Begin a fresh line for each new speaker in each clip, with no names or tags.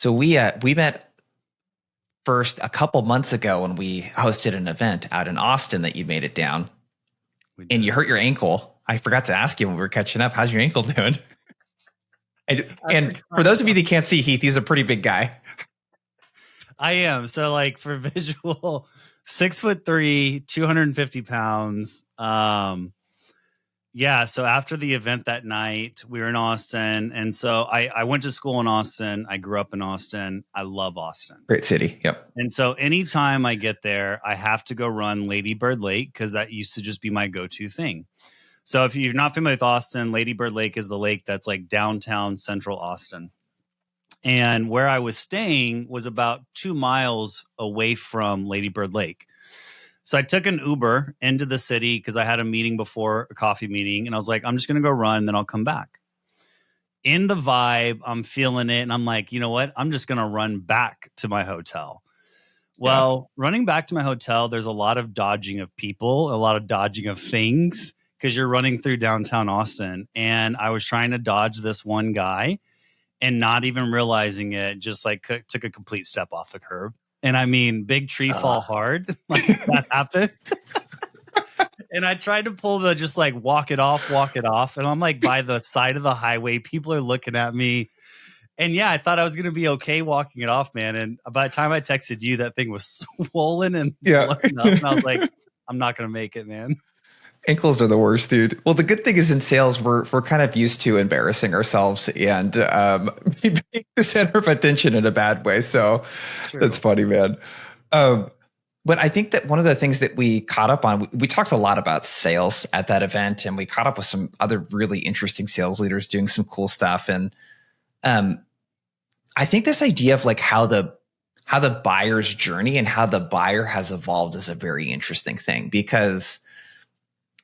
So we met first a couple months ago when we hosted an event out in Austin that you made it down, and you hurt your ankle. I forgot to ask you when we were catching up. How's your ankle doing? And for those of you that can't see Heath, he's a pretty big guy.
I am. So like for visual, 6'3", 250 pounds. Yeah. So after the event that night, we were in Austin. And so I went to school in Austin. I grew up in Austin. I love Austin.
Great city. Yep.
And so anytime I get there, I have to go run Lady Bird Lake because that used to just be my go-to thing. So if you're not familiar with Austin, Lady Bird Lake is the lake that's like downtown central Austin. And where I was staying was about 2 miles away from Lady Bird Lake. So I took an Uber into the city because I had a meeting before, a coffee meeting. And I was like, I'm just going to go run, then I'll come back. In the vibe, I'm feeling it. And I'm like, you know what? I'm just going to run back to my hotel. Well, running back to my hotel, there's a lot of dodging of people, a lot of dodging of things because you're running through downtown Austin. And I was trying to dodge this one guy and not even realizing it, just like took a complete step off the curb. And I mean, big tree fall hard. Like that happened. And I tried to pull the just like walk it off. And I'm like by the side of the highway. People are looking at me. And yeah, I thought I was going to be okay walking it off, man. And by the time I texted you, that thing was swollen and blowing up. And I was like, I'm not going to make it, man.
Ankles are the worst, dude. Well, the good thing is in sales, we're kind of used to embarrassing ourselves and being the center of attention in a bad way. So that's funny, man. But I think that one of the things that we caught up on, we talked a lot about sales at that event, and we caught up with some other really interesting sales leaders doing some cool stuff. And I think this idea of like how the buyer's journey and how the buyer has evolved is a very interesting thing, because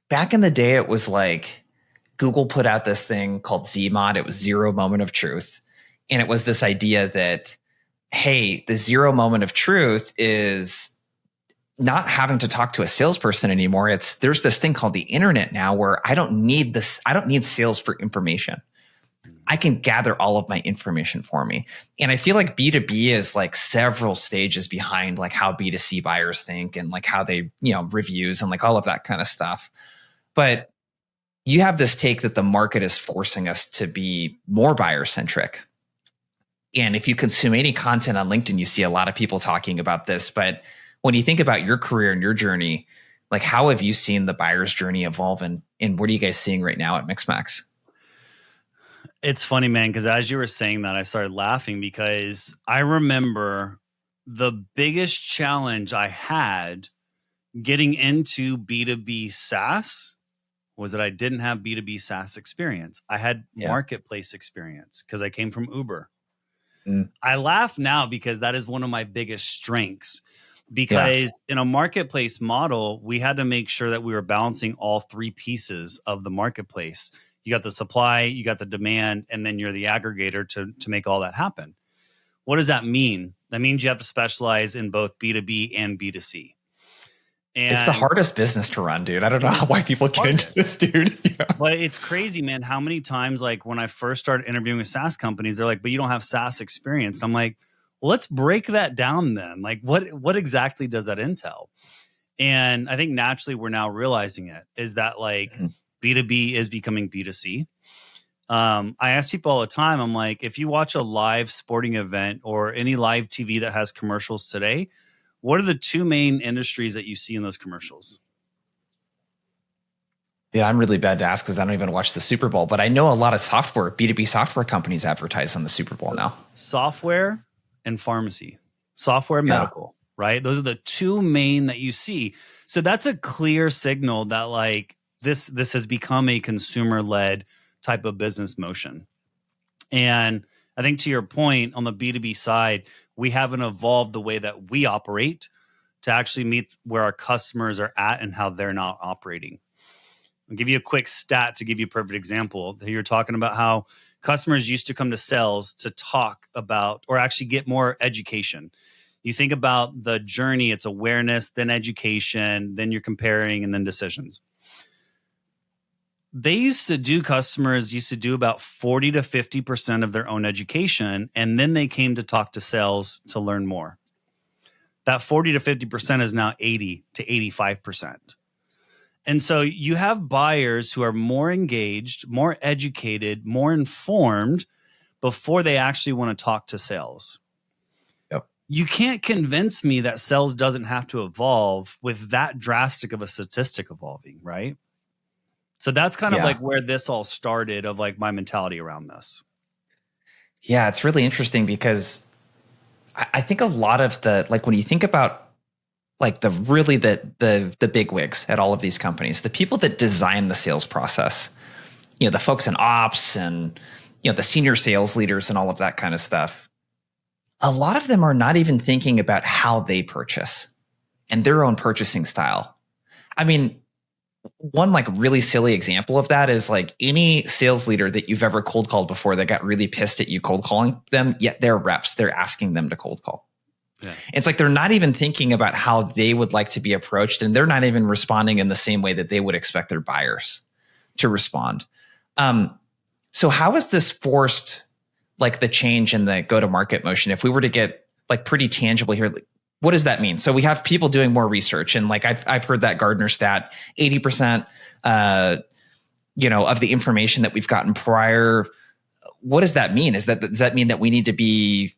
back in the day, it was like Google put out this thing called Zmod. It was zero moment of truth. And it was this idea that, hey, the zero moment of truth is not having to talk to a salesperson anymore. There's this thing called the internet now where I don't need sales for information. I can gather all of my information for me. And I feel like B2B is like several stages behind like how B2C buyers think and like how they, reviews and like all of that kind of stuff. But you have this take that the market is forcing us to be more buyer-centric. And if you consume any content on LinkedIn, you see a lot of people talking about this. But when you think about your career and your journey, like how have you seen the buyer's journey evolve, and what are you guys seeing right now at Mixmax?
It's funny, man, because as you were saying that, I started laughing because I remember the biggest challenge I had getting into B2B SaaS was that I didn't have B2B SaaS experience. I had marketplace experience because I came from Uber. I laugh now because that is one of my biggest strengths, because in a marketplace model, we had to make sure that we were balancing all three pieces of the marketplace. You got the supply, you got the demand, and then you're the aggregator to make all that happen. What does that mean? That means you have to specialize in both B2B and B2C. And
it's the hardest business to run, dude. I don't know why people get into this, dude.
But it's crazy, man. How many times, like when I first started interviewing with SaaS companies, they're like, but you don't have SaaS experience. And I'm like, well, let's break that down then. Like what exactly does that entail? And I think naturally we're now realizing it is that like B2B is becoming B2C. I ask people all the time, I'm like, if you watch a live sporting event or any live TV that has commercials today, what are the two main industries that you see in those commercials?
Yeah, I'm really bad to ask because I don't even watch the Super Bowl, but I know a lot of B2B software companies advertise on the Super Bowl now. Software
and pharmacy, software, medical, right? Those are the two main that you see. So that's a clear signal that like this has become a consumer-led type of business motion. And I think to your point on the B2B side, we haven't evolved the way that we operate to actually meet where our customers are at and how they're not operating. I'll give you a quick stat to give you a perfect example. You're talking about how customers used to come to sales to talk about or actually get more education. You think about the journey, it's awareness, then education, then you're comparing, and then decisions. Customers used to do about 40 to 50% of their own education, and then they came to talk to sales to learn more. That 40 to 50% is now 80 to 85%. And so you have buyers who are more engaged, more educated, more informed before they actually want to talk to sales.
Yep.
You can't convince me that sales doesn't have to evolve with that drastic of a statistic evolving, right? So that's kind of like where this all started, of like my mentality around this.
Yeah, it's really interesting because I think a lot of the, like, when you think about like the big wigs at all of these companies, the people that design the sales process, the folks in ops and, the senior sales leaders and all of that kind of stuff, a lot of them are not even thinking about how they purchase and their own purchasing style. I mean, one like really silly example of that is like any sales leader that you've ever cold called before that got really pissed at you cold calling them, yet they're reps, they're asking them to cold call. Yeah. It's like they're not even thinking about how they would like to be approached, and they're not even responding in the same way that they would expect their buyers to respond. So how has this forced like the change in the go-to-market motion? If we were to get like pretty tangible here, what does that mean? So we have people doing more research, and like I've heard that Gartner stat, 80%, of the information that we've gotten prior. What does that mean? Does that mean that we need to be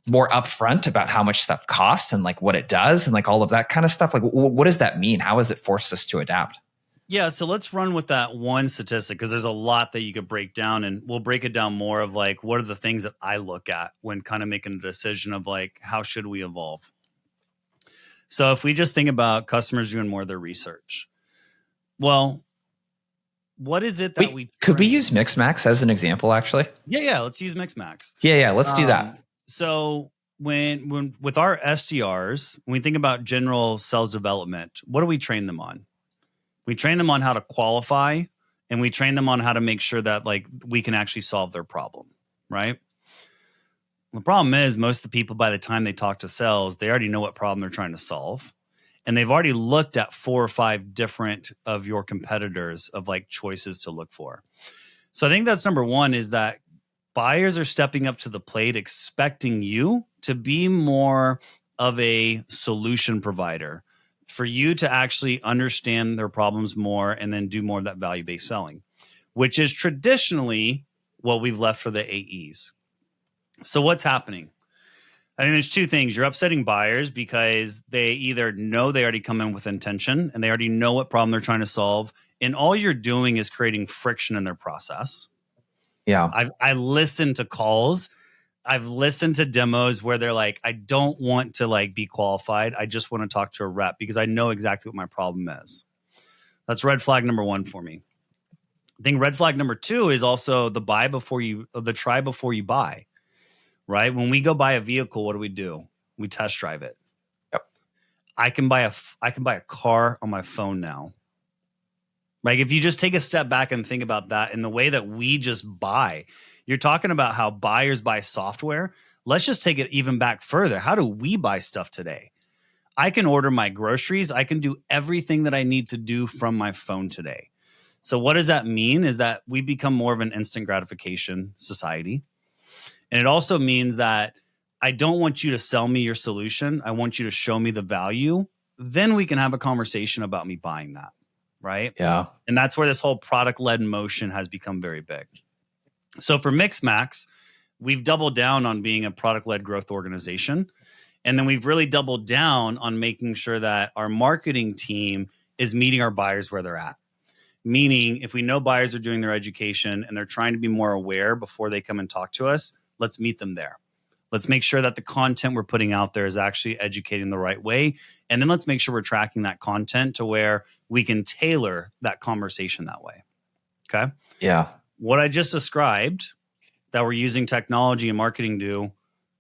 more upfront about how much stuff costs and like what it does and like all of that kind of stuff? Like, what does that mean? How has it forced us to adapt?
Yeah, so let's run with that one statistic, because there's a lot that you could break down, and we'll break it down more of like, what are the things that I look at when kind of making a decision of like, how should we evolve? So if we just think about customers doing more of their research, well, what is it that
could we use Mixmax as an example, actually?
Yeah, let's use Mixmax.
Yeah, let's do that.
So when with our SDRs, when we think about general sales development, what do we train them on? We train them on how to qualify, and we train them on how to make sure that like we can actually solve their problem, right? The problem is most of the people, by the time they talk to sales, they already know what problem they're trying to solve. And they've already looked at 4 or 5 different of your competitors of like choices to look for. So I think that's number one, is that buyers are stepping up to the plate, expecting you to be more of a solution provider, for you to actually understand their problems more and then do more of that value-based selling, which is traditionally what we've left for the AEs. So what's happening? I think there's 2 things. You're upsetting buyers because they either know they already come in with intention and they already know what problem they're trying to solve, and all you're doing is creating friction in their process.
Yeah.
I listen to calls. I've listened to demos where they're like, I don't want to like be qualified. I just want to talk to a rep because I know exactly what my problem is. That's red flag number 1 for me. I think red flag number 2 is also the try before you buy, right? When we go buy a vehicle, what do? We test drive it.
Yep.
I can buy a car on my phone now. Like, if you just take a step back and think about that in the way that we just buy, you're talking about how buyers buy software. Let's just take it even back further. How do we buy stuff today? I can order my groceries. I can do everything that I need to do from my phone today. So what does that mean? Is that we become more of an instant gratification society. And it also means that I don't want you to sell me your solution. I want you to show me the value. Then we can have a conversation about me buying that. Right?
Yeah.
And that's where this whole product-led motion has become very big. So for Mixmax, we've doubled down on being a product-led growth organization. And then we've really doubled down on making sure that our marketing team is meeting our buyers where they're at. Meaning, if we know buyers are doing their education and they're trying to be more aware before they come and talk to us, let's meet them there. Let's make sure that the content we're putting out there is actually educating the right way. And then let's make sure we're tracking that content to where we can tailor that conversation that way. Okay?
Yeah.
What I just described that we're using technology and marketing do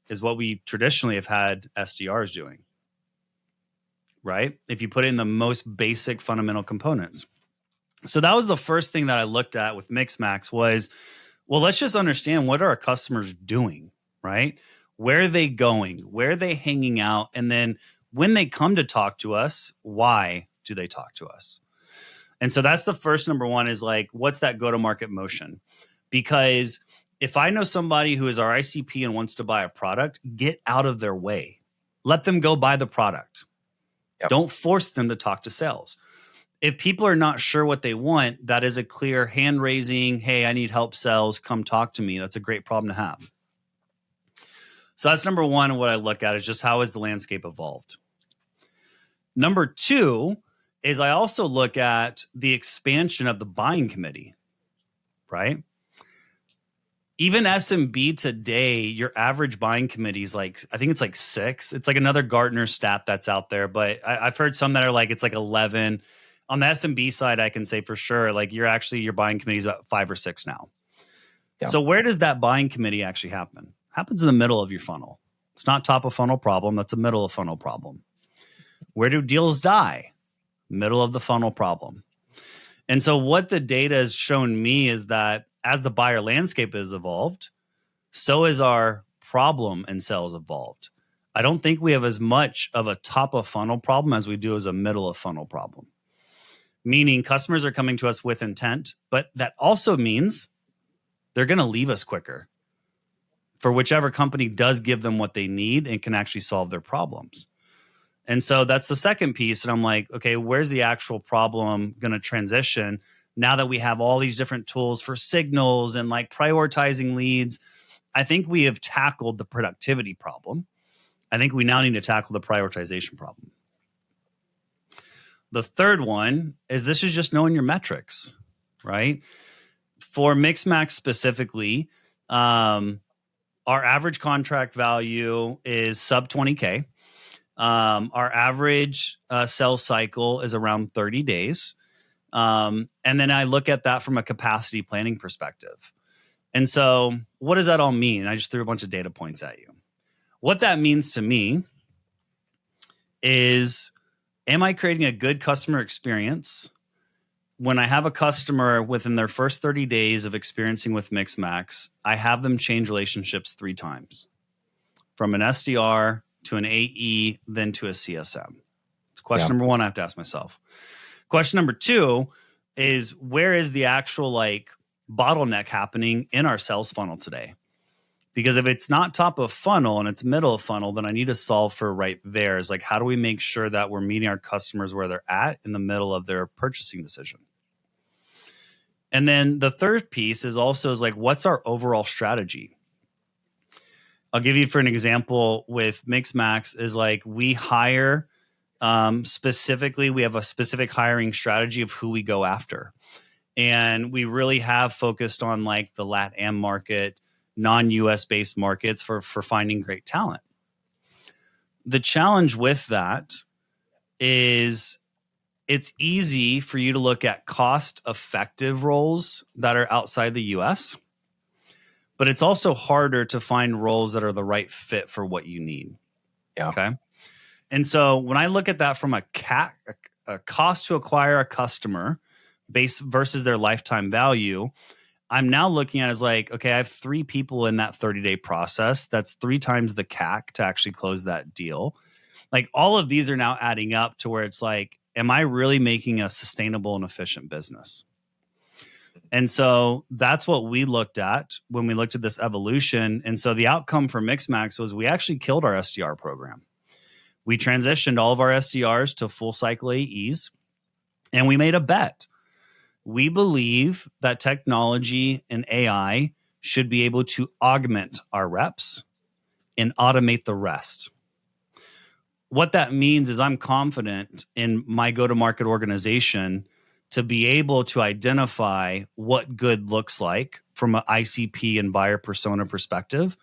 is what we traditionally have had SDRs doing. Right? If you put in the most basic fundamental components. So that was the first thing that I looked at with Mixmax was, well, let's just understand, what are our customers doing, right? Where are they going? Where are they hanging out? And then when they come to talk to us, why do they talk to us? And so that's the first number one is like, what's that go-to-market motion? Because if I know somebody who is our ICP and wants to buy a product, get out of their way. Let them go buy the product. Yep. Don't force them to talk to sales. If people are not sure what they want, that is a clear hand raising. Hey, I need help sales. Come talk to me. That's a great problem to have. So that's number one. What I look at is just how has the landscape evolved? Number two is I also look at the expansion of the buying committee, right? Even SMB today, your average buying committee is like, I think it's like 6. It's like another Gartner stat that's out there, but I've heard some that are like, it's like 11. On the SMB side, I can say for sure, like your buying committee is about 5 or 6 now. Yeah. So where does that buying committee actually happen? Happens in the middle of your funnel. It's not top of funnel problem. That's a middle of funnel problem. Where do deals die? Middle of the funnel problem. And so what the data has shown me is that as the buyer landscape has evolved, so is our problem and sales evolved. I don't think we have as much of a top of funnel problem as we do as a middle of funnel problem. Meaning customers are coming to us with intent, but that also means they're going to leave us quicker for whichever company does give them what they need and can actually solve their problems. And so that's the second piece. And I'm like, okay, where's the actual problem going to transition now that we have all these different tools for signals and like prioritizing leads? I think we have tackled the productivity problem. I think we now need to tackle the prioritization problem. The third one is this is just knowing your metrics, right? For Mixmax specifically, our average contract value is sub 20K. Our average sales cycle is around 30 days. And then I look at that from a capacity planning perspective. And so what does that all mean? I just threw a bunch of data points at you. What that means to me is, am I creating a good customer experience when I have a customer within their first 30 days of experiencing with Mixmax? I have them change relationships 3 times, from an SDR to an AE, then to a CSM. It's question number one I have to ask myself. Question number 2 is, where is the actual like bottleneck happening in our sales funnel today? Because if it's not top of funnel and it's middle of funnel, then I need to solve for right there. Is like, how do we make sure that we're meeting our customers where they're at in the middle of their purchasing decision? And then the third piece is also is like, what's our overall strategy? I'll give you for an example with Mixmax is like we hire specifically, we have a specific hiring strategy of who we go after. And we really have focused on like the LATAM market, non-US based markets for finding great talent. The challenge with that is it's easy for you to look at cost effective roles that are outside the US, but it's also harder to find roles that are the right fit for what you need. Yeah. Okay. And so when I look at that from a cost to acquire a customer base versus their lifetime value, I'm now looking at it as like, okay, I have 3 people in that 30-day process. That's 3 times the CAC to actually close that deal. Like all of these are now adding up to where it's like, am I really making a sustainable and efficient business? And so that's what we looked at when we looked at this evolution. And so the outcome for Mixmax was we actually killed our SDR program. We transitioned all of our SDRs to full cycle AEs, and we made a bet. We believe that technology and AI should be able to augment our reps and automate the rest. What that means is I'm confident in my go-to-market organization to be able to identify what good looks like from an ICP and buyer persona perspective.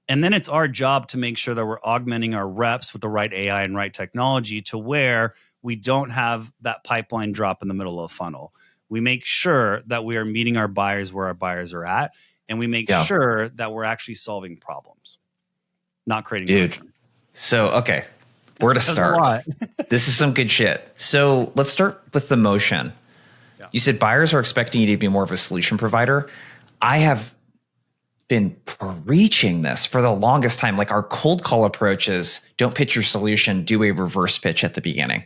And then it's our job to make sure that we're augmenting our reps with the right AI and right technology to where we don't have that pipeline drop in the middle of the funnel. We make sure that we are meeting our buyers where our buyers are at, and we make sure that we're actually solving problems, not creating friction.
So, okay, where to start? This is some good shit. So let's start with the motion. Yeah. You said buyers are expecting you to be more of a solution provider. I have been preaching this for the longest time. Like our cold call approach is don't pitch your solution, do a reverse pitch at the beginning.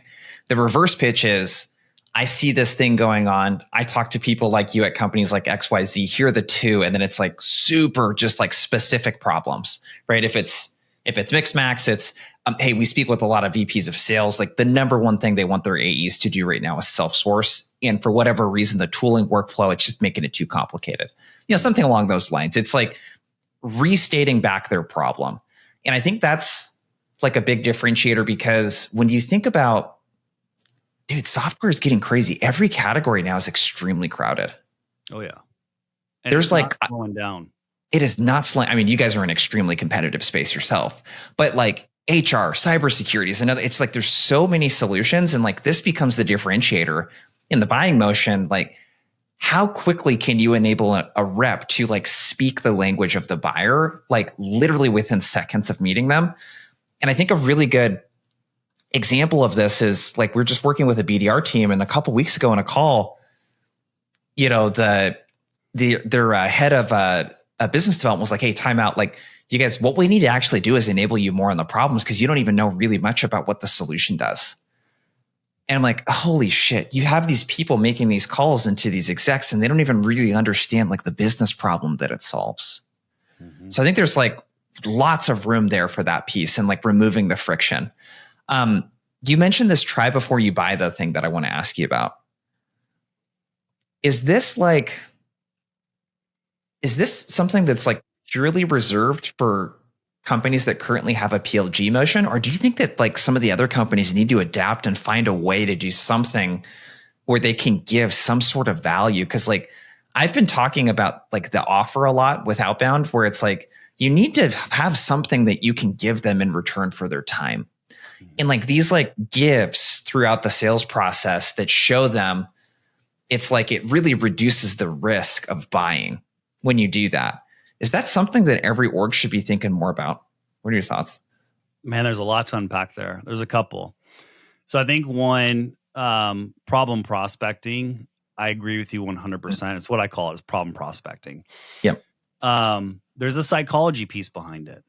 The reverse pitch is, I see this thing going on. I talk to people like you at companies like XYZ. Here are the two. And then it's like super just like specific problems, right? If it's Mixmax, it's, hey, we speak with a lot of VPs of sales. Like the number one thing they want their AEs to do right now is self-source. And for whatever reason, the tooling workflow, it's just making it too complicated. Something along those lines. It's like restating back their problem. And I think that's like a big differentiator, because when you think about, dude, software is getting crazy. Every category now is extremely crowded.
Oh yeah. And
There's like
slowing down.
It is not slowing. I mean, you guys are in an extremely competitive space yourself, but like HR, cybersecurity is another. It's like there's so many solutions, and like this becomes the differentiator in the buying motion. Like, how quickly can you enable a rep to like speak the language of the buyer, like literally within seconds of meeting them? And I think a really good example of this is like, we're just working with a BDR team, and a couple weeks ago on a call, their head of business development was like, hey, time out. Like, you guys, what we need to actually do is enable you more on the problems, because you don't even know really much about what the solution does. And I'm like, holy shit, you have these people making these calls into these execs, and they don't even really understand like the business problem that it solves. Mm-hmm. So I think there's like lots of room there for that piece, and like removing the friction. You mentioned this try before you buy the thing that I want to ask you about. Is this something that's like purely reserved for companies that currently have a PLG motion? Or do you think that like some of the other companies need to adapt and find a way to do something where they can give some sort of value? Because like I've been talking about like the offer a lot with outbound, where it's like you need to have something that you can give them in return for their time. And like these like gifts throughout the sales process that show them, it's like it really reduces the risk of buying when you do that. Is that something that every org should be thinking more about? What are your thoughts?
Man, there's a lot to unpack there. There's a couple. So I think one, problem prospecting, I agree with you 100%. It's what I call it, is problem prospecting.
Yep.
There's a psychology piece behind it,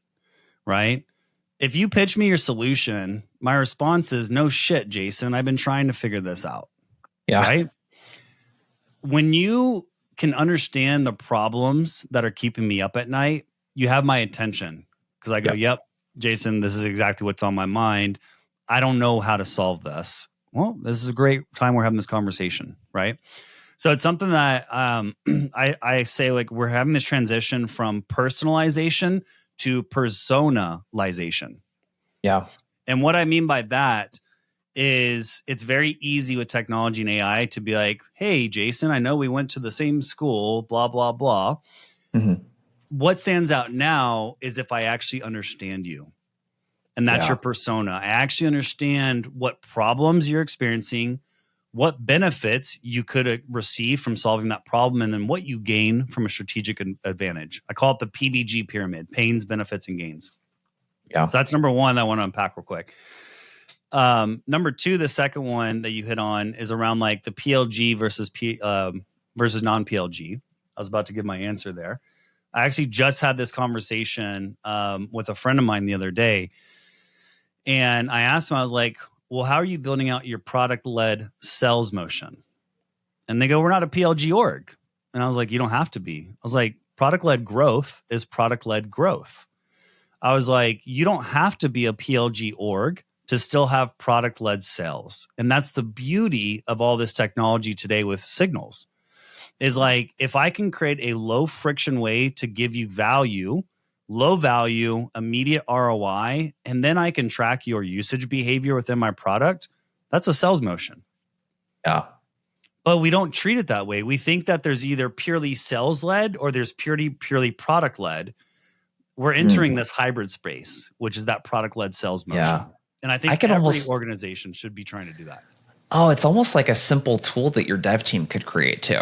right? If you pitch me your solution, my response is, no shit, Jason, I've been trying to figure this out.
Yeah.
Right? When you can understand the problems that are keeping me up at night, you have my attention, because I go, yep, Jason, this is exactly what's on my mind. I don't know how to solve this. Well, this is a great time we're having this conversation, right? So it's something that I say, like, we're having this transition from personalization to personalization.
Yeah.
And what I mean by that is it's very easy with technology and AI to be like, hey, Jason, I know we went to the same school, blah, blah, blah. Mm-hmm. What stands out now is if I actually understand you. And that's your persona. I actually understand what problems you're experiencing, what benefits you could receive from solving that problem, and then what you gain from a strategic advantage. I call it the PBG pyramid: pains, benefits, and gains. Yeah. So that's number one that I want to unpack real quick. Number two, the second one that you hit on is around like the PLG versus non-PLG. I was about to give my answer there. I actually just had this conversation with a friend of mine the other day. And I asked him, I was like, well, how are you building out your product-led sales motion? And they go, we're not a PLG org. And I was like, you don't have to be. I was like, product-led growth is product-led growth. I was like, you don't have to be a PLG org to still have product-led sales. And that's the beauty of all this technology today with signals, is like, if I can create a low friction way to give you value, low value, immediate ROI, and then I can track your usage behavior within my product, that's a sales motion.
Yeah.
But we don't treat it that way. We think that there's either purely sales-led or there's purely product-led. We're entering this hybrid space, which is that product-led sales motion. Yeah. And I think every organization should be trying to do that.
Oh, it's almost like a simple tool that your dev team could create too.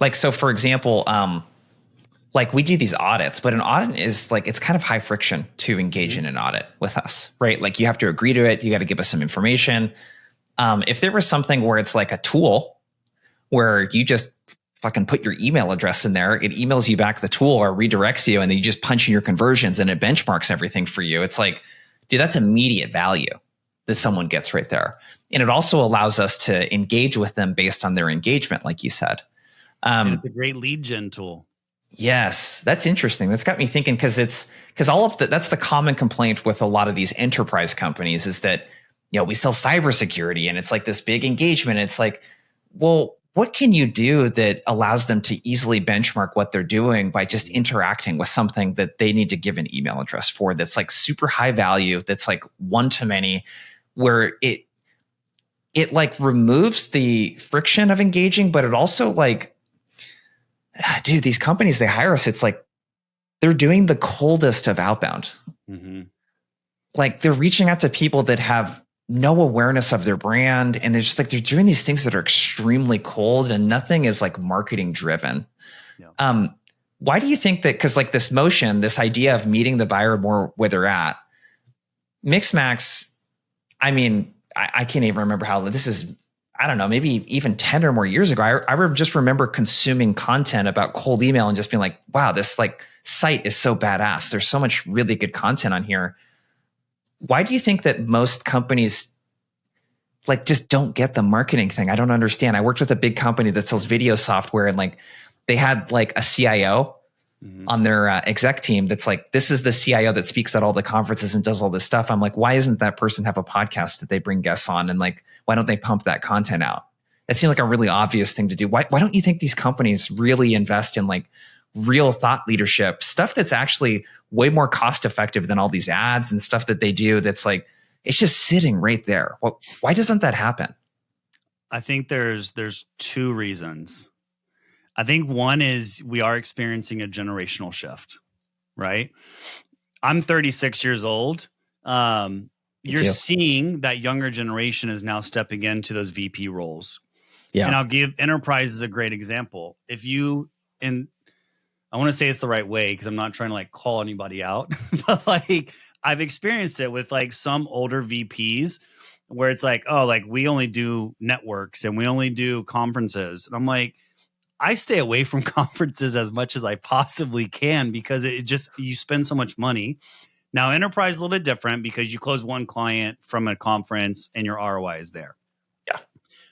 Like, so for example, like we do these audits, but an audit is like, it's kind of high friction to engage in an audit with us, right? Like you have to agree to it. You got to give us some information. If there was something where it's like a tool where you just fucking put your email address in there, it emails you back the tool or redirects you, and then you just punch in your conversions and it benchmarks everything for you. It's like, dude, that's immediate value. that someone gets right there. And it also allows us to engage with them based on their engagement, like you said.
And it's a great lead gen tool.
Yes, that's interesting. That's got me thinking, because all of that's the common complaint with a lot of these enterprise companies is that, we sell cybersecurity and it's like this big engagement. It's like, well, what can you do that allows them to easily benchmark what they're doing by just interacting with something that they need to give an email address for, that's like super high value, that's like one to many, where it like removes the friction of engaging, but it also like, dude, these companies, they hire us, it's like they're doing the coldest of outbound. Mm-hmm. Like they're reaching out to people that have no awareness of their brand, and they're just like, they're doing these things that are extremely cold, and nothing is like marketing driven. Yeah. Why do you think that? Because like this motion, this idea of meeting the buyer more where they're at, Mixmax, I mean, I can't even remember how this is. I don't know, maybe even 10 or more years ago, I just remember consuming content about cold email and just being like, wow, this like site is so badass. There's so much really good content on here. Why do you think that most companies like just don't get the marketing thing? I don't understand. I worked with a big company that sells video software, and like they had like a CIO on their exec team that's like, this is the CIO that speaks at all the conferences and does all this stuff. I'm like, why isn't that person have a podcast that they bring guests on? And like, why don't they pump that content out? It seemed like a really obvious thing to do. Why don't you think these companies really invest in like real thought leadership, stuff that's actually way more cost effective than all these ads and stuff that they do? That's like, it's just sitting right there. Why doesn't that happen?
I think there's two reasons. I think one is we are experiencing a generational shift, right? I'm 36 years old. You're seeing that younger generation is now stepping into those VP roles. Yeah. And I'll give enterprise as a great example. And I want to say it's the right way, because I'm not trying to like call anybody out, but like I've experienced it with like some older VPs where it's like, oh, like we only do networks and we only do conferences. And I'm like, I stay away from conferences as much as I possibly can, because you spend so much money. Now, enterprise is a little bit different because you close one client from a conference and your ROI is there. Yeah.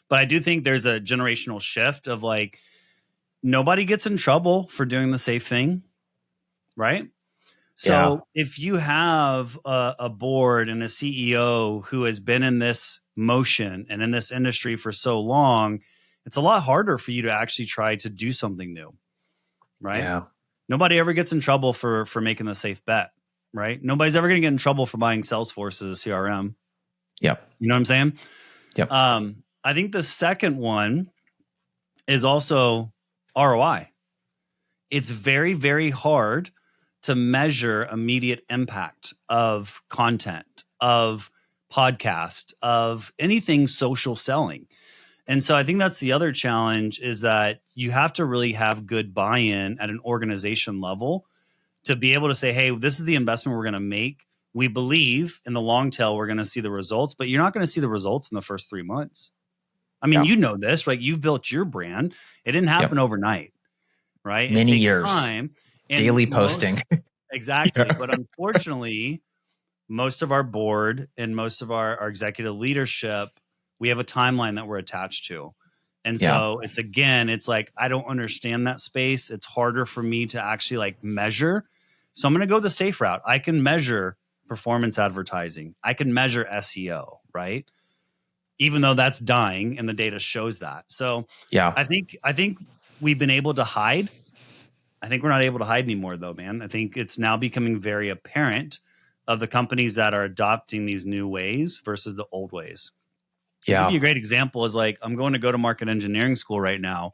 But I do think there's a generational shift of like, nobody gets in trouble for doing the safe thing, right? So if you have a board and a CEO who has been in this motion and in this industry for so long, it's a lot harder for you to actually try to do something new, right? Yeah. Nobody ever gets in trouble for making the safe bet, right? Nobody's ever going to get in trouble for buying Salesforce as a CRM. Yep. You know what I'm saying? Yep. I think the second one is also ROI. It's very, very hard to measure immediate impact of content, of podcast, of anything social selling. And so I think that's the other challenge, is that you have to really have good buy-in at an organization level to be able to say, hey, this is the investment we're going to make. We believe in the long tail, we're going to see the results, but you're not going to see the results in the first 3 months. I mean, you know this, right? You've built your brand. It didn't happen overnight, right?
Many
it takes
years.
Time.
Daily posting.
Exactly. Yeah. But unfortunately, most of our board and most of our executive leadership, we have a timeline that we're attached to. And so it's like, I don't understand that space. It's harder for me to actually like measure. So I'm going to go the safe route. I can measure performance advertising. I can measure SEO, right? Even though that's dying and the data shows that. So I think we've been able to hide. I think we're not able to hide anymore though, man. I think it's now becoming very apparent of the companies that are adopting these new ways versus the old ways. I'll give you a great example is like, I'm going to go-to-market engineering school right now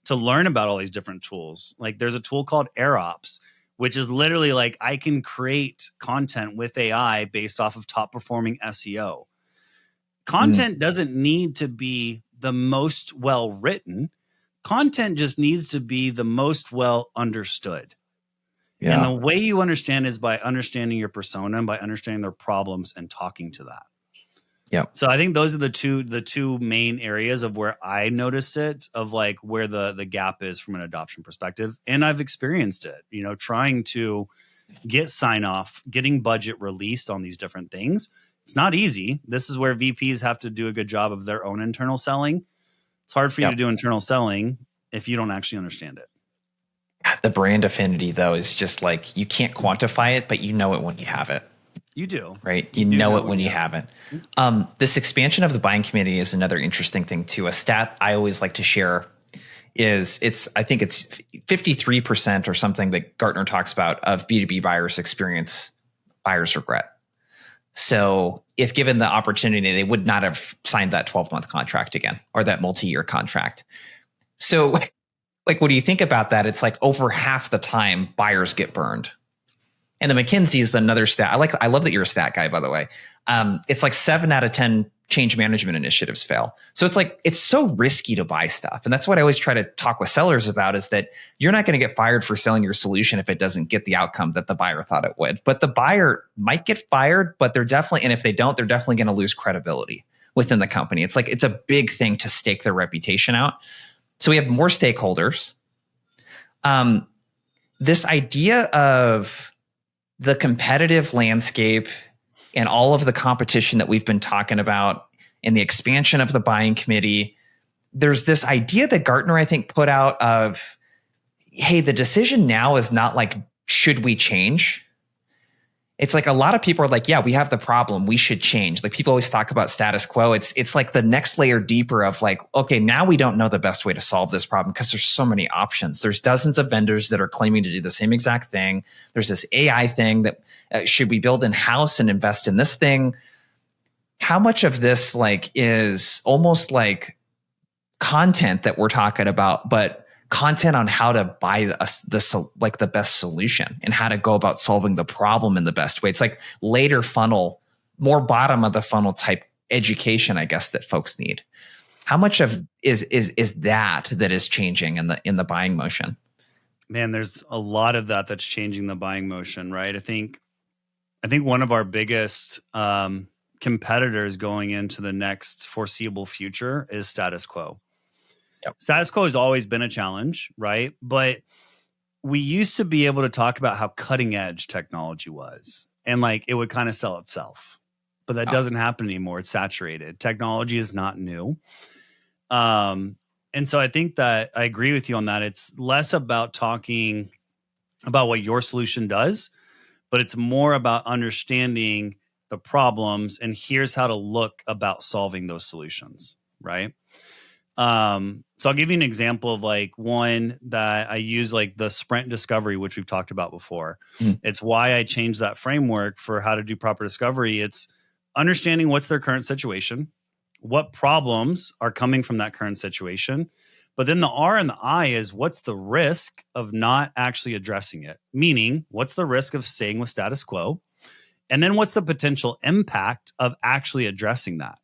to learn about all these different tools. Like there's a tool called AirOps, which is literally like I can create content with AI based off of top performing SEO. Content doesn't need to be the most well-written. Content just needs to be the most well understood. Yeah. And the way you understand is by understanding your persona and by understanding their problems and talking to that. Yeah. So I think those are the two main areas of where I noticed it, of like where the gap is from an adoption perspective. And I've experienced it, trying to get sign off, getting budget released on these different things. It's not easy. This is where VPs have to do a good job of their own internal selling. It's hard for you to do internal selling if you don't actually understand it.
The brand affinity, though, is just like, you can't quantify it, but you know it when you have it.
You do.
Right? You know it when you have it. This expansion of the buying community is another interesting thing, too. A stat I always like to share is I think it's 53% or something that Gartner talks about of B2B buyers experience buyer's regret. So if given the opportunity, they would not have signed that 12-month contract again, or that multi-year contract. So like, what do you think about that? It's like over half the time buyers get burned. And the McKinsey is another stat. I love that you're a stat guy, by the way. It's like 7 out of 10 change management initiatives fail. So it's like, it's so risky to buy stuff. And that's what I always try to talk with sellers about, is that you're not going to get fired for selling your solution if it doesn't get the outcome that the buyer thought it would. But the buyer might get fired, but they're definitely, and if they don't, they're definitely going to lose credibility within the company. It's like, it's a big thing to stake their reputation out. So we have more stakeholders. This idea of the competitive landscape and all of the competition that we've been talking about and the expansion of the buying committee, there's this idea that Gartner, I think, put out of, hey, the decision now is not like, should we change? It's like a lot of people are like, yeah, we have the problem, we should change. Like, people always talk about status quo. It's like the next layer deeper of like, okay, now we don't know the best way to solve this problem because there's so many options. There's dozens of vendors that are claiming to do the same exact thing. There's this AI thing that should we build in-house and invest in this thing? How much of this like is almost like content that we're talking about, but content on how to buy the best solution and how to go about solving the problem in the best way? It's like later funnel, more bottom of the funnel type education, I guess, that folks need. How much of is that is changing in the buying motion?
Man, there's a lot of that's changing the buying motion, right? I think one of our biggest competitors going into the next foreseeable future is status quo. Yep. Status quo has always been a challenge, right? But we used to be able to talk about how cutting edge technology was, and like it would kind of sell itself. But that doesn't happen anymore. It's saturated. Technology is not new. And so I think that I agree with you on that. It's less about talking about what your solution does, but it's more about understanding the problems and here's how to look about solving those solutions, right? So I'll give you an example of like one that I use, like the sprint discovery, which we've talked about before. It's why I changed that framework for how to do proper discovery. It's understanding what's their current situation, what problems are coming from that current situation. But then the R and the I is what's the risk of not actually addressing it? Meaning, what's the risk of staying with status quo? And then what's the potential impact of actually addressing that?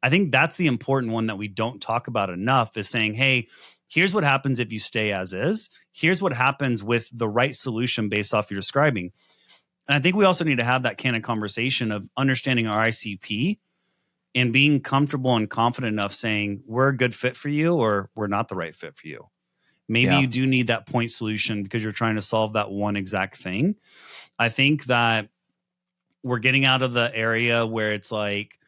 I think that's the important one that we don't talk about enough, is saying, hey, here's what happens if you stay as is. Here's what happens with the right solution based off you're describing. And I think we also need to have that kind of conversation of understanding our ICP and being comfortable and confident enough saying we're a good fit for you or we're not the right fit for you. Maybe you do need that point solution because you're trying to solve that one exact thing. I think that we're getting out of the area where it's like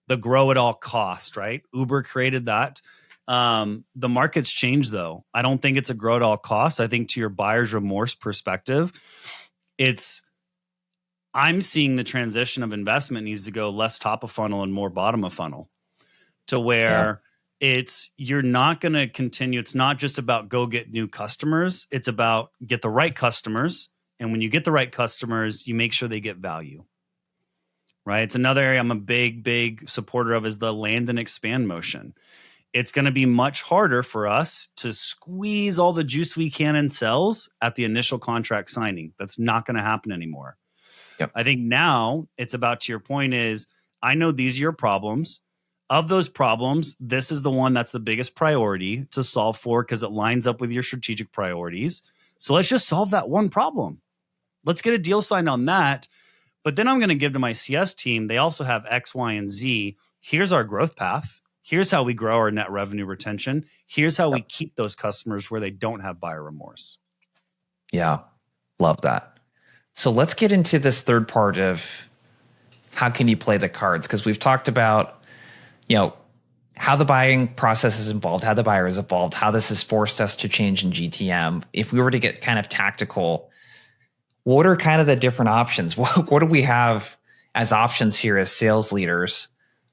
the grow at all cost, right? Uber created that. The market's changed though. I don't think it's a grow at all cost. I think to your buyer's remorse perspective, I'm seeing the transition of investment needs to go less top of funnel and more bottom of funnel, to where you're not going to continue. It's not just about go get new customers. It's about get the right customers. And when you get the right customers, you make sure they get value. Right. It's another area I'm a big supporter of, is the land and expand motion. It's going to be much harder for us to squeeze all the juice we can in sales at the initial contract signing. That's not going to happen anymore. Yep. I think now it's about, to your point, is I know these are your problems. Of those problems, this is the one that's the biggest priority to solve for because it lines up with your strategic priorities. So let's just solve that one problem. Let's get a deal signed on that. But then I'm going to give to my CS team, they also have X, Y, and Z. Here's our growth path. Here's how we grow our net revenue retention. Here's how we keep those customers where they don't have buyer remorse.
Yeah, love that. So let's get into this third part of How can you play the cards? Because we've talked about, you know, how the buying process is involved, how the buyer is involved, how this has forced us to change in GTM. If we were to get kind of tactical, what are kind of the different options? What do we have as options here as sales leaders?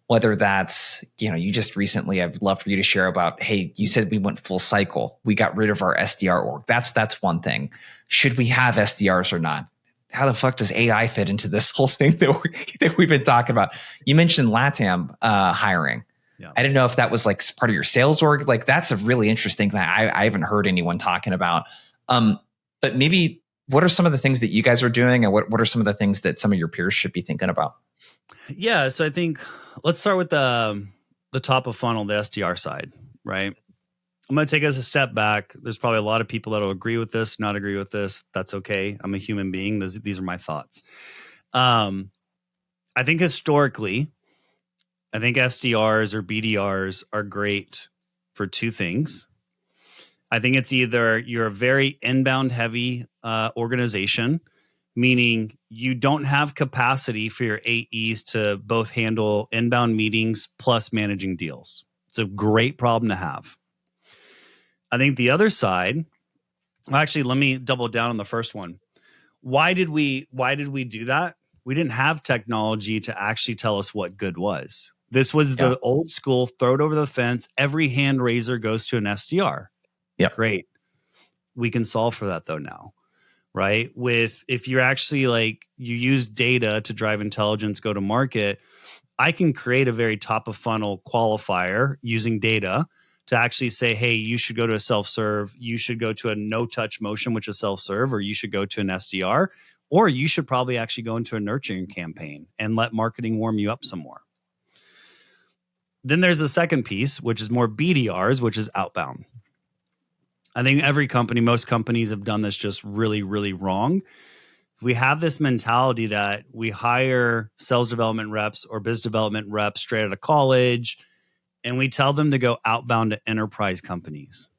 Whether that's, you know, you just recently, I'd love for you to share about, hey, you said we went full cycle. We got rid of our SDR org. That's one thing. Should we have SDRs or not? How the fuck does AI fit into this whole thing that we've been talking about? You mentioned LATAM hiring. Yeah. I didn't know if that was like part of your sales org. Like that's a really interesting thing I haven't heard anyone talking about. But maybe what are some of the things that you guys are doing, and what are some of the things that some of your peers should be thinking about?
Yeah, so I think let's start with the top of funnel, the SDR side, right? I'm going to take us a step back. There's probably a lot of people that will agree with this, not agree with this. That's okay. I'm a human being. These are my thoughts. I think historically, I think SDRs or BDRs are great for two things. I think it's either you're a very inbound heavy organization, meaning you don't have capacity for your AEs to both handle inbound meetings plus managing deals. It's a great problem to have. I think the other side, actually, let me double down on the first one. Why did we do that? We didn't have technology to actually tell us what good was. This was the old school, throw it over the fence. Every hand raiser goes to an SDR.
Yeah,
great. We can solve for that though now, right? If you're actually like you use data to drive intelligence, go to market, I can create a very top of funnel qualifier using data to actually say, hey, you should go to a self-serve, you should go to a no-touch motion, which is self-serve, or you should go to an SDR, or you should probably actually go into a nurturing campaign and let marketing warm you up some more. Then there's the second piece, which is more BDRs, which is outbound. I think most companies have done this just really, really wrong. We have this mentality that we hire sales development reps or biz development reps straight out of college, and we tell them to go outbound to enterprise companies.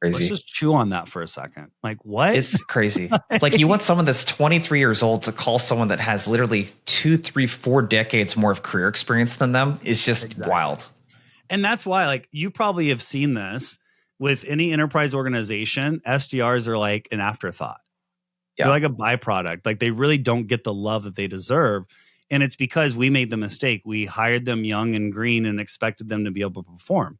Crazy.
Let's just chew on that for a second. Like, what?
It's crazy. Like, you want someone that's 23 years old to call someone that has literally 2, 3, 4 decades more of career experience than them is just wild.
And that's why, like, you probably have seen this with any enterprise organization. SDRs are like an afterthought. They're like a byproduct. Like, they really don't get the love that they deserve. And it's because we made the mistake. We hired them young and green and expected them to be able to perform.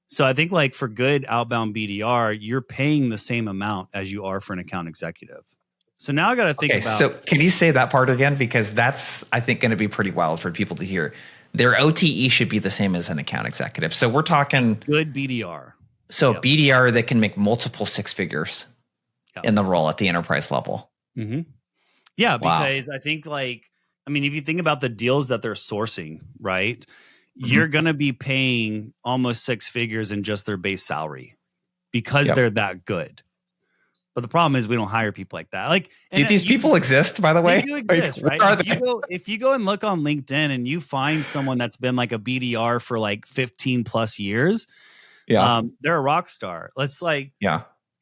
So I think like for good outbound BDR, you're paying the same amount as you are for an account executive. So now I got to think about.
So can you say that part again? Because that's, I think, going to be pretty wild for people to hear. Their OTE should be the same as an account executive. So we're talking
good BDR.
So BDR that can make multiple 6 figures in the role at the enterprise level.
Mm-hmm. Yeah, because I think like, I mean, if you think about the deals that they're sourcing, right? You're going to be paying almost 6 figures in just their base salary because they're that good. But the problem is we don't hire people like that. Like,
do these people exist, by the way?
They do exist, right? If you go and look on LinkedIn and you find someone that's been like a BDR for like 15 plus years, they're a rock star. Let's like,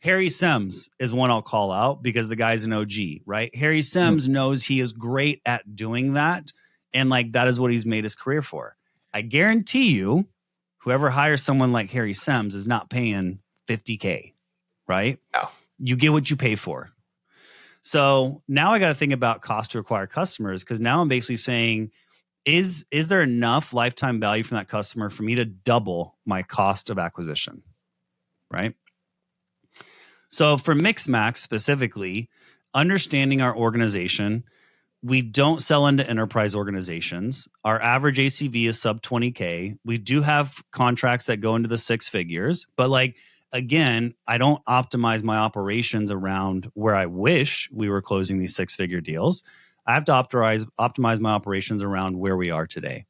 Harry Sims is one I'll call out because the guy's an OG, right? Harry Sims knows he is great at doing that. And like, that is what he's made his career for. I guarantee you, whoever hires someone like Harry Sims is not paying $50K, right?
No.
You get what you pay for. So now I got to think about cost to acquire customers, because now I'm basically saying, is there enough lifetime value from that customer for me to double my cost of acquisition, right? So for Mixmax specifically, understanding our organization, we don't sell into enterprise organizations. Our average ACV is sub 20K. We do have contracts that go into the 6 figures, but like, again, I don't optimize my operations around where I wish we were closing these 6-figure deals. I have to optimize my operations around where we are today.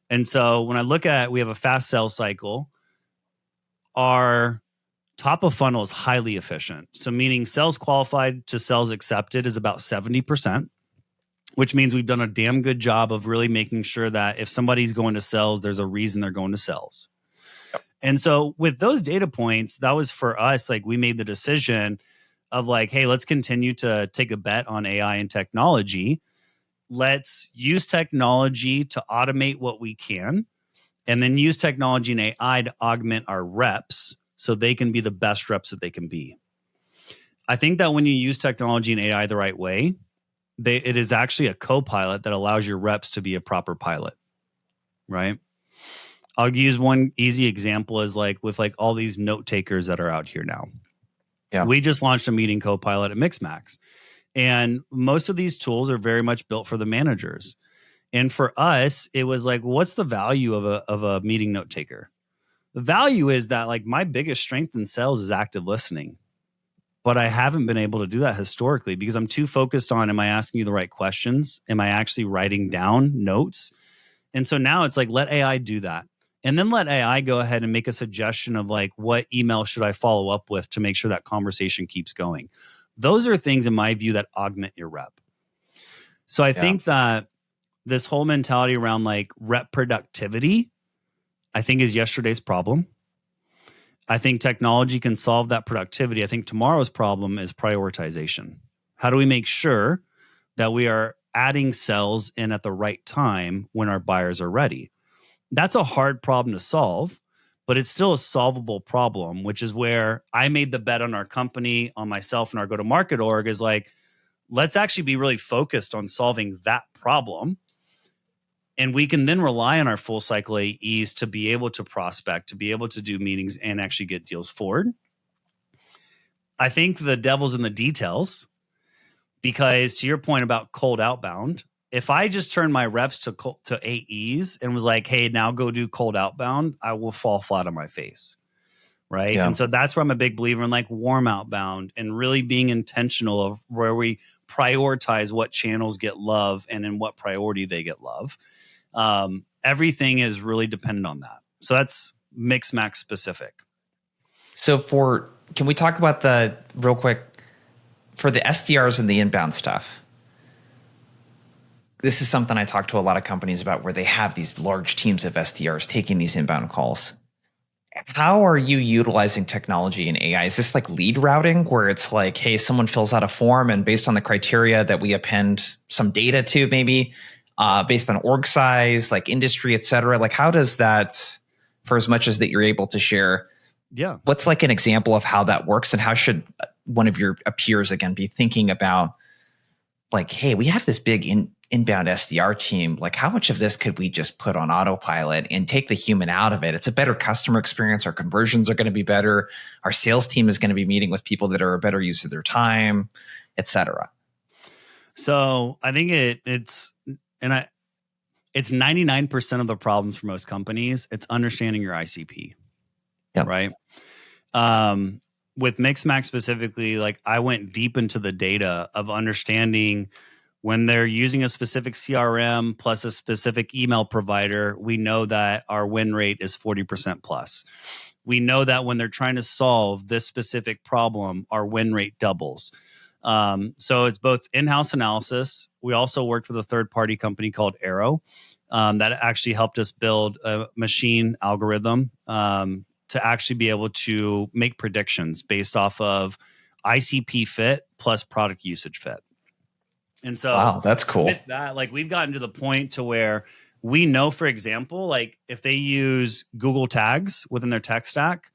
And so when I look at, we have a fast sales cycle, our top of funnel is highly efficient. So meaning sales qualified to sales accepted is about 70%. Which means we've done a damn good job of really making sure that if somebody's going to sales, there's a reason they're going to sales. Yep. And so with those data points, that was for us, like we made the decision of like, hey, let's continue to take a bet on AI and technology. let's use technology to automate what we can, and then use technology and AI to augment our reps so they can be the best reps that they can be. I think that when you use technology and AI the right way, it is actually a co-pilot that allows your reps to be a proper pilot, right? I'll use one easy example is like with like all these note takers that are out here now.
Yeah.
We just launched a meeting co-pilot at Mixmax, and most of these tools are very much built for the managers. And for us, it was like, what's the value of a meeting note taker? The value is that like my biggest strength in sales is active listening. But I haven't been able to do that historically because I'm too focused on, am I asking you the right questions? Am I actually writing down notes? And so now it's like, let AI do that. And then let AI go ahead and make a suggestion of like, what email should I follow up with to make sure that conversation keeps going? Those are things in my view that augment your rep. So I think that this whole mentality around like rep productivity, I think is yesterday's problem. I think technology can solve that productivity. I think tomorrow's problem is prioritization. How do we make sure that we are adding cells in at the right time when our buyers are ready? That's a hard problem to solve, but it's still a solvable problem, which is where I made the bet on our company, on myself and our go-to-market org is like, let's actually be really focused on solving that problem. And we can then rely on our full cycle AEs to be able to prospect, to be able to do meetings and actually get deals forward. I think the devil's in the details because to your point about cold outbound, if I just turn my reps to AEs and was like, hey, now go do cold outbound, I will fall flat on my face. Right. Yeah. And so that's where I'm a big believer in like warm outbound and really being intentional of where we prioritize what channels get love and in what priority they get love. Everything is really dependent on that. So that's Mixmax specific.
So can we talk about real quick for the SDRs and the inbound stuff? This is something I talk to a lot of companies about where they have these large teams of SDRs taking these inbound calls. How are you utilizing technology and AI? Is this like lead routing where it's like, hey, someone fills out a form and based on the criteria that we append some data to maybe based on org size, like industry, et cetera? Like how does that, for as much as that you're able to share, what's like an example of how that works and how should one of your peers again be thinking about like, hey, we have this big inbound SDR team. Like how much of this could we just put on autopilot and take the human out of it? It's a better customer experience. Our conversions are going to be better. Our sales team is going to be meeting with people that are a better use of their time, et cetera.
So I think it's 99% of the problems for most companies. It's understanding your ICP, right? With Mixmax specifically, like I went deep into the data of understanding when they're using a specific CRM plus a specific email provider, we know that our win rate is 40% plus. We know that when they're trying to solve this specific problem, our win rate doubles. So it's both in-house analysis. We also worked with a third-party company called Arrow that actually helped us build a machine algorithm to actually be able to make predictions based off of ICP fit plus product usage fit. And so,
wow, that's cool.
With that, like we've gotten to the point to where we know, for example, like if they use Google tags within their tech stack,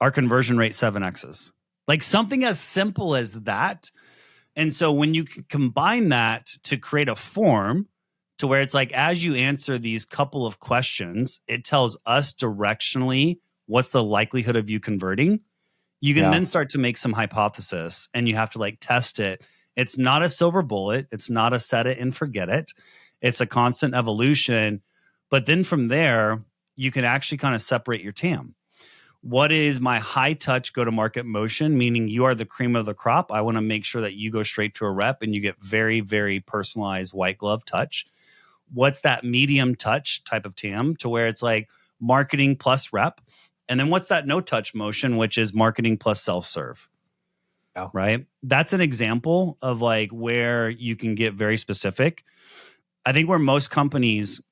our conversion rate 7x's. Like something as simple as that. And so when you can combine that to create a form to where it's like, as you answer these couple of questions, it tells us directionally what's the likelihood of you converting. You can then start to make some hypothesis and you have to like test it. It's not a silver bullet. It's not a set it and forget it. It's a constant evolution. But then from there, you can actually kind of separate your TAM. What is my high touch go-to-market motion? Meaning you are the cream of the crop. I want to make sure that you go straight to a rep and you get very, very personalized white glove touch. What's that medium touch type of TAM to where it's like marketing plus rep? And then what's that no touch motion, which is marketing plus self-serve? Right? That's an example of like where you can get very specific. I think where most companies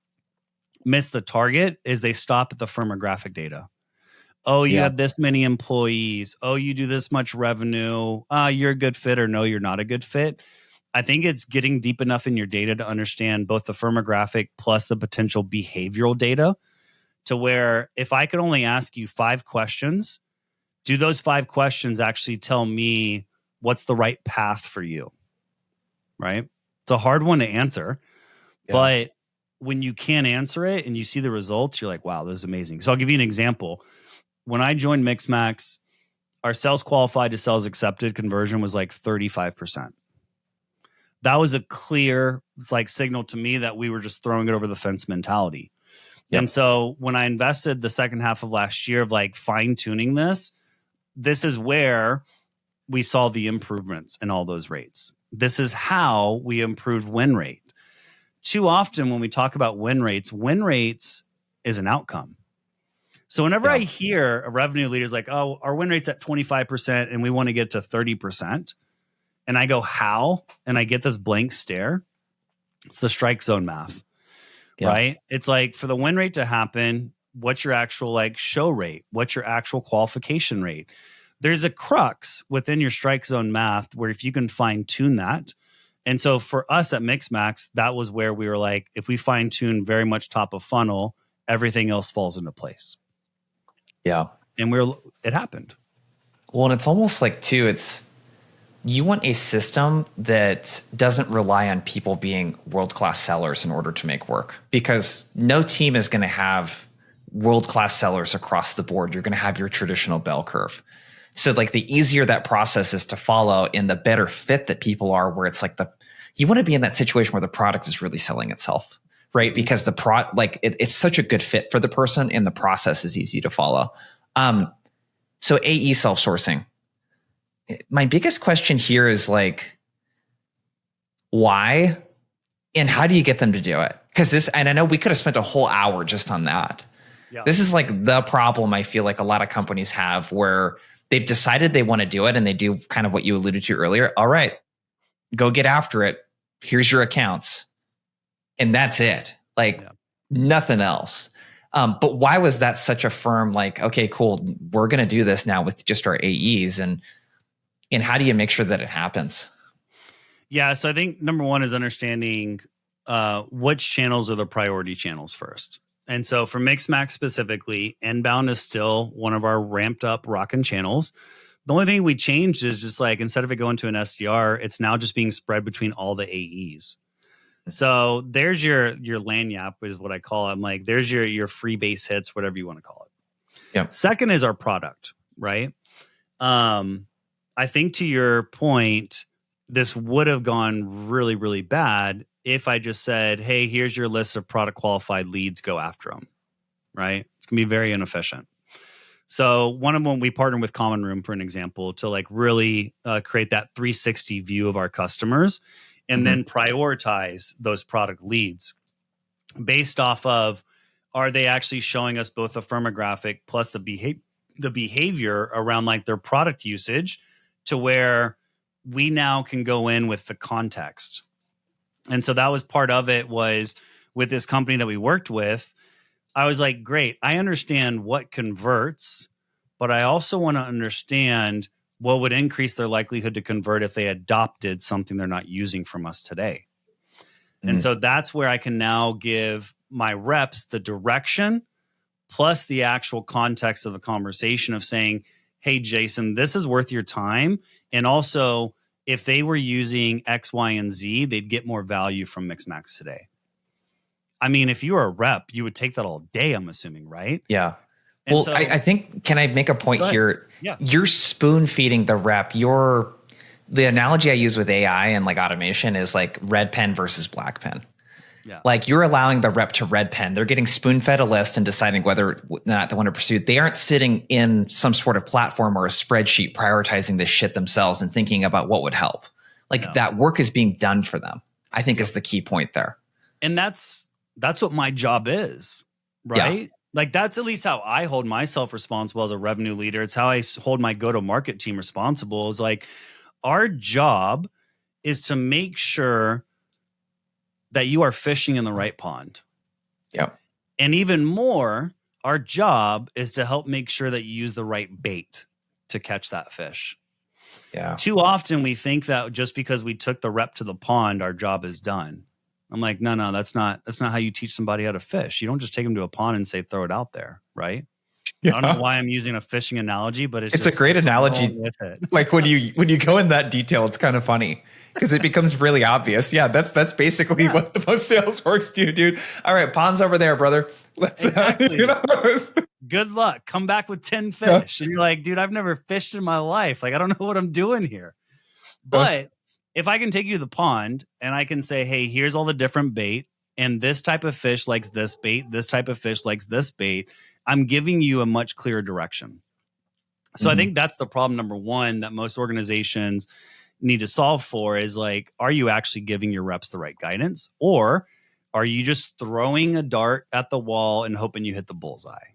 miss the target is they stop at the firmographic data. Oh, you have this many employees. Oh, you do this much revenue. You're a good fit or no, you're not a good fit. I think it's getting deep enough in your data to understand both the firmographic plus the potential behavioral data, to where if I could only ask you 5 questions, do those 5 questions actually tell me what's the right path for you? Right? It's a hard one to answer, but when you can answer it and you see the results, you're like, wow, this is amazing. So I'll give you an example. When I joined Mixmax, our sales qualified to sales accepted conversion was like 35%. That was a clear like signal to me that we were just throwing it over the fence mentality. Yep. And so when I invested the second half of last year of like fine tuning this is where we saw the improvements in all those rates. This is how we improved win rate. Too often when we talk about win rates is an outcome. So whenever I hear a revenue leader's like, oh, our win rate's at 25% and we want to get to 30%, and I go, how? And I get this blank stare. It's the strike zone math, right? It's like, for the win rate to happen, what's your actual like show rate? What's your actual qualification rate? There's a crux within your strike zone math where if you can fine tune that. And so for us at Mixmax, that was where we were like, if we fine tune very much top of funnel, everything else falls into place.
Yeah.
And it happened.
Well, and it's almost like too, you want a system that doesn't rely on people being world-class sellers in order to make work, because no team is going to have world-class sellers across the board. You're going to have your traditional bell curve. So like the easier that process is to follow and the better fit that people are, where it's like you want to be in that situation where the product is really selling itself, right? Because it's such a good fit for the person and the process is easy to follow. So AE self-sourcing. My biggest question here is like, why and how do you get them to do it? Because and I know we could have spent a whole hour just on that. Yeah. This is like the problem I feel like a lot of companies have, where they've decided they want to do it and they do kind of what you alluded to earlier. All right, go get after it. Here's your accounts. And that's it. Like nothing else. But why was that such a firm, like, okay, cool, we're going to do this now with just our AEs, and how do you make sure that it happens?
Yeah. So I think number one is understanding which channels are the priority channels first. And so for Mixmax specifically, inbound is still one of our ramped up rockin' channels. The only thing we changed is just like, instead of it going to an SDR, it's now just being spread between all the AEs. So there's your lanyap is what I call it. I'm like, there's your free base hits, whatever you want to call it. Yep. Second is our product, right? I think to your point, this would have gone really, really bad if I just said, hey, here's your list of product qualified leads, go after them, right? It's going to be very inefficient. So one of them, we partnered with Common Room, for an example, to like really create that 360 view of our customers, and then prioritize those product leads based off of, are they actually showing us both the firmographic plus the behavior around like their product usage, to where we now can go in with the context. And so that was part of it, was with this company that we worked with. I was like, great, I understand what converts, but I also want to understand what would increase their likelihood to convert if they adopted something they're not using from us today. And so that's where I can now give my reps the direction plus the actual context of the conversation of saying, hey, Jason, this is worth your time. And also, if they were using X, Y, and Z, they'd get more value from Mixmax today. I mean, if you were a rep, you would take that all day, I'm assuming, right?
Yeah. And well, so, I think, can I make a point here?
Yeah.
You're spoon feeding the rep. The analogy I use with AI and like automation is like red pen versus black pen. Yeah. Like you're allowing the rep to red pen. They're getting spoon fed a list and deciding whether or not they want to pursue. They aren't sitting in some sort of platform or a spreadsheet prioritizing this shit themselves and thinking about what would help. Like that work is being done for them, I think is the key point there.
And that's what my job is, right? Yeah. Like that's at least how I hold myself responsible as a revenue leader. It's how I hold my go-to-market team responsible. Is like, our job is to make sure that you are fishing in the right pond.
Yeah.
And even more, our job is to help make sure that you use the right bait to catch that fish.
Yeah.
Too often we think that just because we took the rep to the pond, our job is done. I'm like, no, that's not how you teach somebody how to fish. You don't just take them to a pond and say, throw it out there. Right.
Yeah.
I don't know why I'm using a fishing analogy, but
it's a great analogy.
With it.
Like when you go in that detail, it's kind of funny because it becomes really obvious. Yeah, that's basically what the most sales orgs do, dude. All right, pond's over there, brother. Let's
exactly. Good luck. Come back with 10 fish. And you're like, dude, I've never fished in my life. Like, I don't know what I'm doing here. But if I can take you to the pond and I can say, hey, here's all the different bait, and this type of fish likes this bait, this type of fish likes this bait, I'm giving you a much clearer direction. So I think that's the problem number one that most organizations need to solve for is like, are you actually giving your reps the right guidance, or are you just throwing a dart at the wall and hoping you hit the bullseye?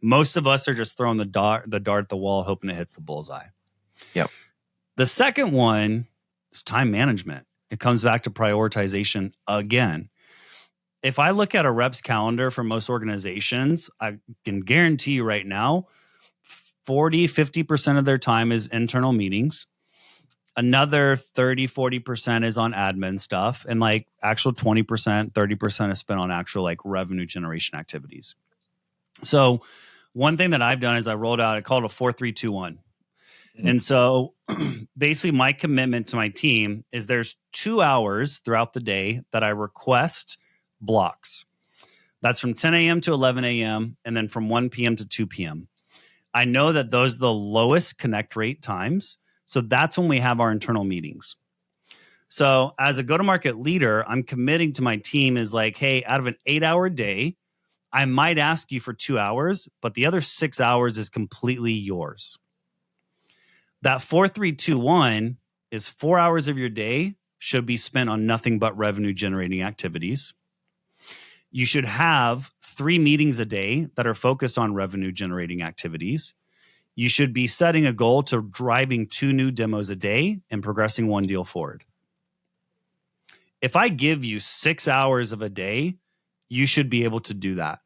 Most of us are just throwing the dart at the wall, hoping it hits the bullseye.
Yep.
The second one is time management. It comes back to prioritization again. If I look at a rep's calendar for most organizations, I can guarantee you right now, 40-50% of their time is internal meetings. Another 30-40% is on admin stuff, and like actual 20%, 30% is spent on actual like revenue generation activities. So one thing that I've done is I rolled out, I call it a 4-3-2-1. And so basically my commitment to my team is there's 2 hours throughout the day that I request blocks. That's from 10 a.m. to 11 a.m. and then from 1 p.m. to 2 p.m. I know that those are the lowest connect rate times. So that's when we have our internal meetings. So as a go-to-market leader, I'm committing to my team is like, hey, out of an 8-hour day, I might ask you for 2 hours, but the other 6 hours is completely yours. That 4-3-2-1 is 4 hours of your day should be spent on nothing but revenue generating activities. You should have 3 meetings a day that are focused on revenue generating activities. You should be setting a goal to driving 2 new demos a day and progressing 1 deal forward. If I give you 6 hours of a day, you should be able to do that.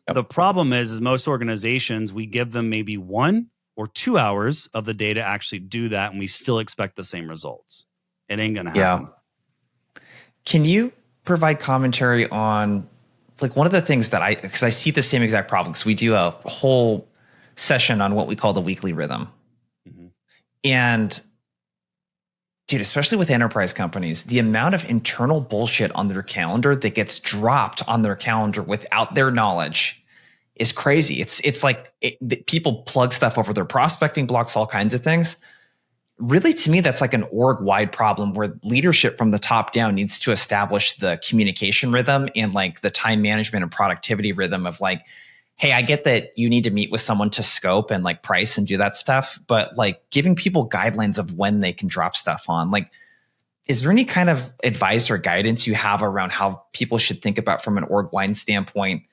Yep. The problem is most organizations, we give them maybe 1 or 2 hours of the day to actually do that, and we still expect the same results. It ain't going to happen.
Yeah. Can you provide commentary on, like, one of the things that because I see the same exact problem, because we do a whole session on what we call the weekly rhythm. And dude, especially with enterprise companies, the amount of internal bullshit on their calendar that gets dropped on their calendar without their knowledge is crazy. It's like people plug stuff over their prospecting blocks, all kinds of things. Really, to me, that's like an org-wide problem where leadership from the top down needs to establish the communication rhythm and like the time management and productivity rhythm of like, hey, I get that you need to meet with someone to scope and like price and do that stuff, but like giving people guidelines of when they can drop stuff on. Like, is there any kind of advice or guidance you have around how people should think about from an org-wide standpoint,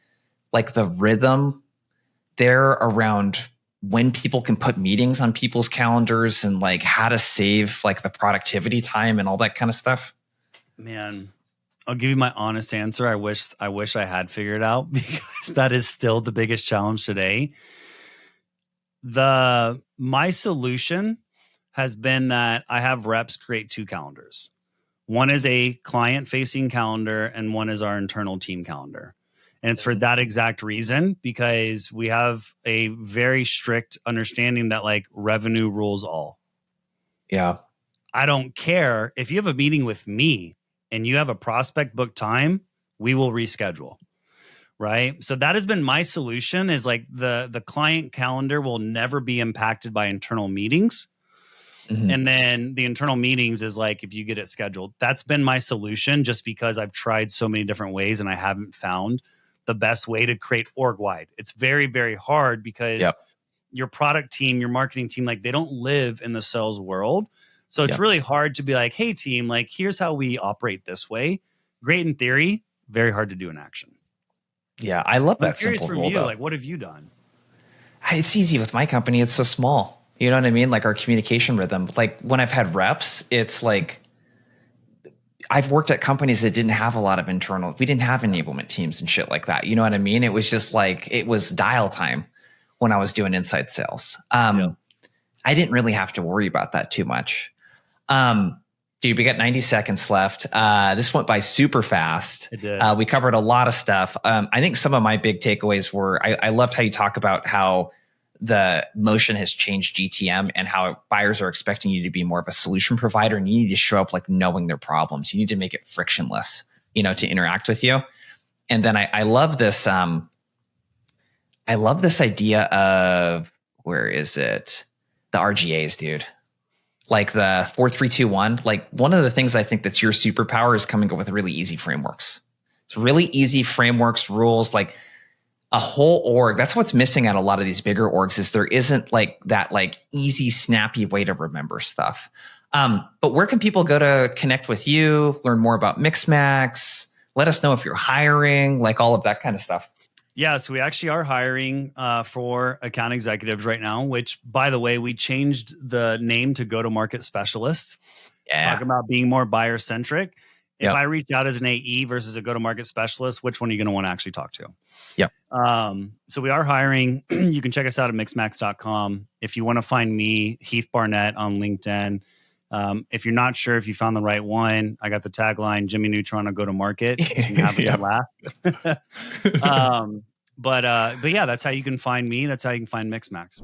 like the rhythm there around when people can put meetings on people's calendars and like how to save like the productivity time and all that kind of stuff?
Man, I'll give you my honest answer. I wish I had figured it out because that is still the biggest challenge today. My solution has been that I have reps create 2 calendars. One is a client-facing calendar and one is our internal team calendar. And it's for that exact reason, because we have a very strict understanding that like revenue rules all.
Yeah.
I don't care if you have a meeting with me and you have a prospect book time, we will reschedule. Right. So that has been my solution is like the client calendar will never be impacted by internal meetings. And then the internal meetings is like, if you get it scheduled, that's been my solution just because I've tried so many different ways and I haven't found the best way to create org-wide. It's very, very hard because your product team, your marketing team, like they don't live in the sales world. So it's really hard to be like, hey team, like here's how we operate this way. Great in theory, very hard to do in action.
Yeah, I love that
simple
rule
you,
though.
like what have you done?
It's easy with my company. It's so small. You know what I mean? Like our communication rhythm. Like when I've had reps, it's like I've worked at companies that didn't have a lot of internal. We didn't have enablement teams and shit like that. You know what I mean? It was just like it was dial time when I was doing inside sales. I didn't really have to worry about that too much. Dude, we got 90 seconds left. This went by super fast.
It did.
We covered a lot of stuff. I think some of my big takeaways were I loved how you talk about how the motion has changed GTM and how buyers are expecting you to be more of a solution provider, and you need to show up like knowing their problems. You need to make it frictionless, to interact with you. And then I love this. I love this idea of, where is it? The RGAs, dude. Like the 4-3-2-1. Like, one of the things I think that's your superpower is coming up with really easy frameworks. It's really easy frameworks, rules, like a whole org. That's what's missing at a lot of these bigger orgs, is there isn't like that like easy, snappy way to remember stuff. But where can people go to connect with you, learn more about Mixmax? Let us know if you're hiring, like all of that kind of stuff.
Yeah, so we actually are hiring for account executives right now, which, by the way, we changed the name to go-to-market specialist.
Yeah.
Talking about being more buyer-centric. If I reach out as an AE versus a go-to-market specialist, which one are you going to want to actually talk to?
Yep.
So we are hiring. You can check us out at mixmax.com. If you want to find me, Heath Barnett on LinkedIn. If you're not sure if you found the right one, I got the tagline, Jimmy Neutron will go to market. You can have a good laugh. But yeah, that's how you can find me. That's how you can find Mixmax.